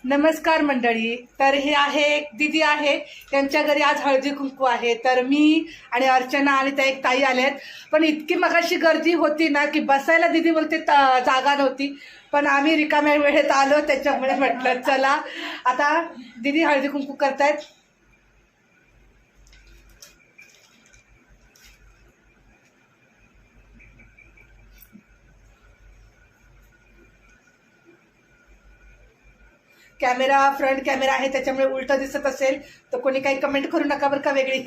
नमस्कार मंडळी. तर हे आहे एक दीदी आहे, त्यांच्या घरी आज हळदी कुंकू आहे. तर मी आणि अर्चना आणि त्या एक ताई आल्यात. पण इतकी मगाशी गर्दी होती ना की बसायला दीदी बोलते जागा नव्हती. पण आम्ही रिकाम्या वेळेत आलो, त्याच्यामुळे म्हटलं चला आता दीदी हळदी कुंकू करतायत. कॅमेरा फ्रंट कॅमेरा आहे, त्याच्यामुळे उलट दिसत असेल तर कोणी काही कमेंट करू नका बरं का वेगळी.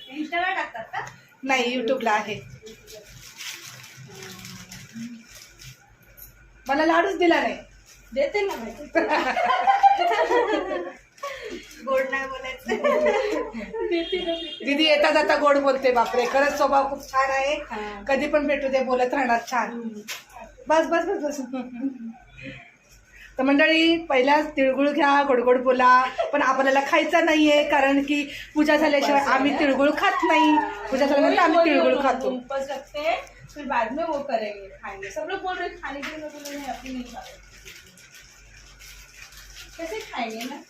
इंस्टाला टाकतात का? नाही, युट्यूबला आहे. मला लाडूच दिला नाही. देते ना गोड नाही बोलायचं. दीदी येता जाता गोड बोलते. बापरे, खरंच स्वभाव खूप छान आहे. कधी पण भेटू दे, बोलत राहणार छान. बस बस बस बस. तर मंडळी, पहिला तिळगुळ घ्या, गोडगोड बोला. पण आपल्याला खायचा नाहीये, कारण की पूजा झाल्याशिवाय आम्ही तिळगुळ खात नाही. पूजा झाल्यानंतर आम्ही तिळगुळ खातो. ऊपर रखते हैं, फिर बाद में वो करेंगे, खाएंगे. सब लोग बोल रहे खाने के लिए, मैं बोल रही हूँ अपनी नहीं खा रहे. कैसे खाएंगे ना?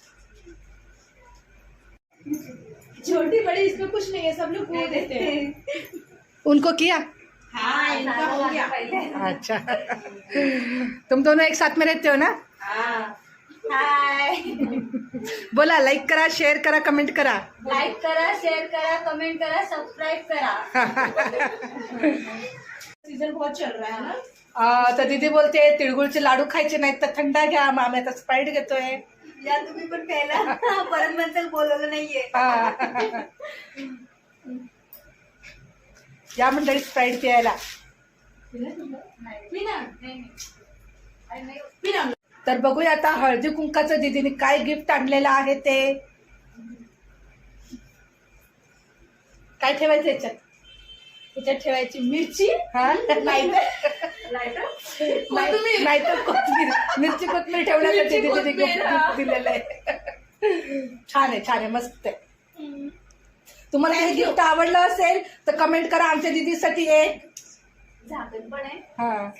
छोटी बड़ी इसमें कुछ नहीं है, सब लोग वो देते हैं. उनको किया? हाँ, इनका हो गया पहले. अच्छा. तुम दोनों एक साथ में रहते हो ना? हाय. बोला, लाईक करा, शेअर करा, कमेंट करा. लाइक करा, शेयर करा, कमेंट करा, सब्सक्राइब करा. सीजन बहुत चल रहा है ना. तर दीदी बोलते तिळगुळचे लाडू खायचे नाहीत तर थंडा घ्या. मग आम्ही आता स्प्राईट घेतोय. या तुम्ही पण प्यायला. परत म्हणताल बोलवलं नाहीये. या मंडळी स्प्राईट प्यायला. तर बघूया आता हळदी कुंकाचं दीदीने काय गिफ्ट आणलेलं आहे ते. काय ठेवायचं याच्यात? त्याच्यात ठेवायची मिरची. हा, लायटर नाहीतर कोथमीर. मिरची कोथमीर ठेवण्यासाठी दीदीने गिफ्ट दिलेलं आहे. छान आहे, छान आहे, मस्त आहे. तुम्हाला हे गिफ्ट आवडलं असेल तर कमेंट करा. आमच्या दीदीसाठी एक झाकण पण आहे. हा